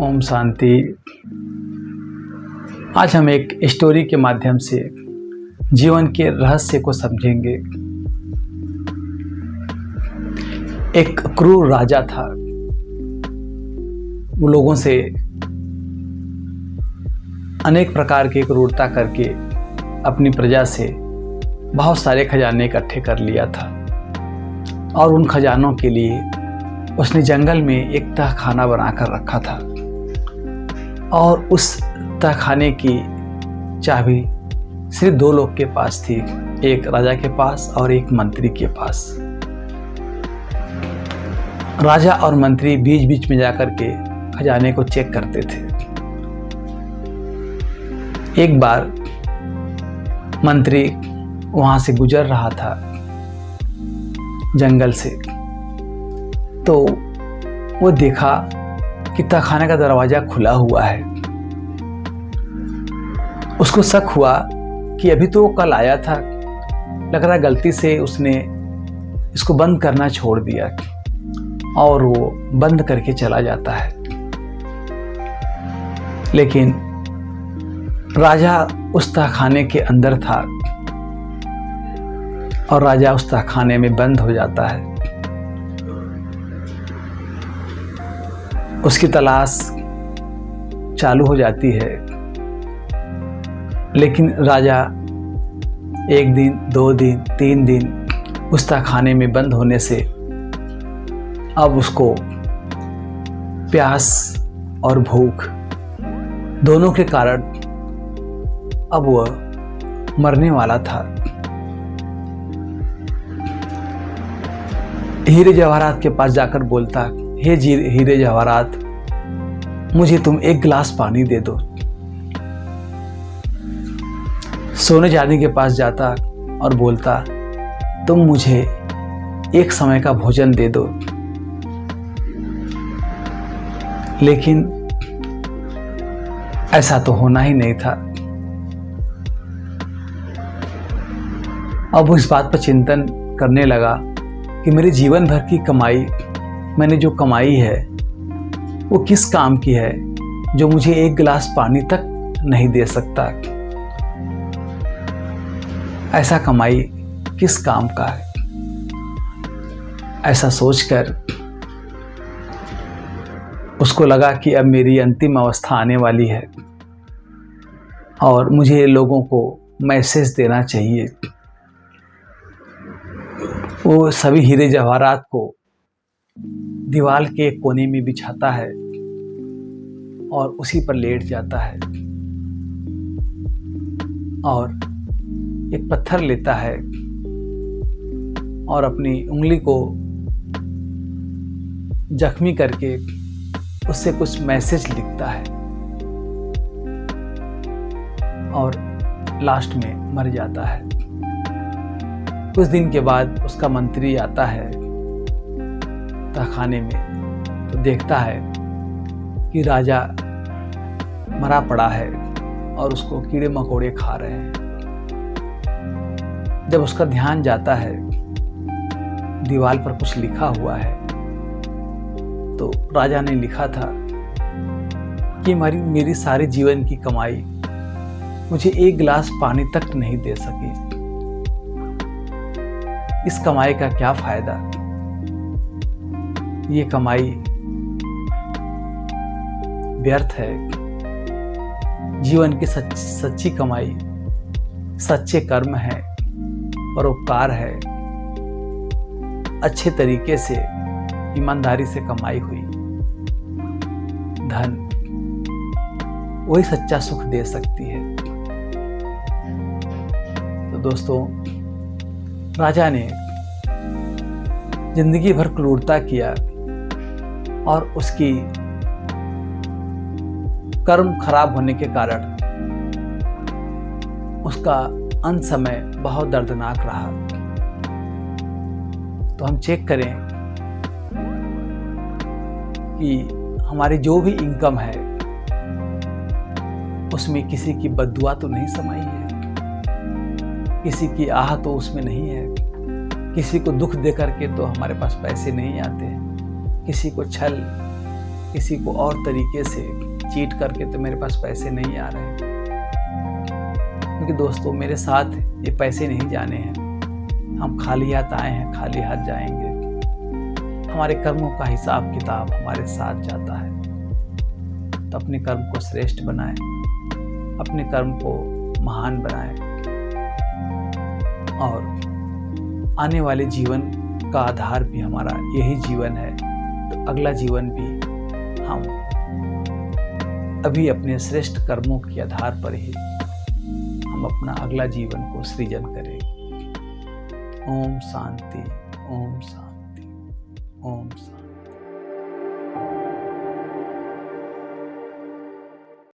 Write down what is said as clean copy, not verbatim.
ओम शांति। आज हम एक स्टोरी के माध्यम से जीवन के रहस्य को समझेंगे। एक क्रूर राजा था। वो लोगों से अनेक प्रकार की क्रूरता करके अपनी प्रजा से बहुत सारे खजाने इकट्ठे कर लिया था और उन खजानों के लिए उसने जंगल में एक तहखाना बनाकर रखा था और उस तहखाने की चाबी सिर्फ दो लोग के पास थी, एक राजा के पास और एक मंत्री के पास। राजा और मंत्री बीच बीच में जाकर के खजाने को चेक करते थे। एक बार मंत्री वहां से गुजर रहा था जंगल से, तो वो देखा कि तहखाने का दरवाजा खुला हुआ है। उसको शक हुआ कि अभी तो वो कल आया था, लग रहा गलती से उसने इसको बंद करना छोड़ दिया, और वो बंद करके चला जाता है। लेकिन राजा उस तहखाने के अंदर था और राजा उस तहखाने में बंद हो जाता है। उसकी तलाश चालू हो जाती है, लेकिन राजा एक दिन, 2 दिन, 3 दिन उस तहखाने में बंद होने से अब उसको प्यास और भूख दोनों के कारण अब वह मरने वाला था। हीरे जवाहरात के पास जाकर बोलता, हे हीरे जवाहरात, मुझे तुम एक गिलास पानी दे दो। सोने चांदी के पास जाता और बोलता, तुम मुझे एक समय का भोजन दे दो। लेकिन ऐसा तो होना ही नहीं था। अब वो इस बात पर चिंतन करने लगा कि मेरे जीवन भर की कमाई, मैंने जो कमाई है वो किस काम की है, जो मुझे एक गिलास पानी तक नहीं दे सकता। ऐसा कमाई किस काम का है? ऐसा सोचकर उसको लगा कि अब मेरी अंतिम अवस्था आने वाली है और मुझे लोगों को मैसेज देना चाहिए। वो सभी हीरे जवाहरात को दीवार के एक कोने में बिछाता है और उसी पर लेट जाता है और एक पत्थर लेता है और अपनी उंगली को जख्मी करके उससे कुछ मैसेज लिखता है और लास्ट में मर जाता है। कुछ दिन के बाद उसका मंत्री आता है तहखाने में, तो देखता है कि राजा मरा पड़ा है और उसको कीड़े मकोड़े खा रहे हैं। जब उसका ध्यान जाता है, दीवार पर कुछ लिखा हुआ है, तो राजा ने लिखा था कि मेरी सारी जीवन की कमाई मुझे एक गिलास पानी तक नहीं दे सकी। इस कमाई का क्या फायदा? ये कमाई व्यर्थ है। जीवन की सच्ची कमाई सच्चे कर्म है, परोपकार है, अच्छे तरीके से ईमानदारी से कमाई हुई धन वही सच्चा सुख दे सकती है। तो दोस्तों, राजा ने जिंदगी भर क्रूरता किया और उसकी कर्म खराब होने के कारण उसका अंत समय बहुत दर्दनाक रहा। तो हम चेक करें कि हमारी जो भी इनकम है उसमें किसी की बद्दुआ तो नहीं समाई है, किसी की आह तो उसमें नहीं है, किसी को दुख दे करके तो हमारे पास पैसे नहीं आते हैं, किसी को छल किसी को और तरीके से चीट करके तो मेरे पास पैसे नहीं आ रहे हैं, क्योंकि दोस्तों मेरे साथ ये पैसे नहीं जाने हैं। हम खाली हाथ आए हैं, खाली हाथ जाएंगे। हमारे कर्मों का हिसाब किताब हमारे साथ जाता है। तो अपने कर्म को श्रेष्ठ बनाएं, अपने कर्म को महान बनाएं, और आने वाले जीवन का आधार भी हमारा यही जीवन है। तो अगला जीवन भी हम अभी अपने श्रेष्ठ कर्मों के आधार पर ही हम अपना अगला जीवन को सृजन करें। ओम शांति, ओम शांति, ओम शांति।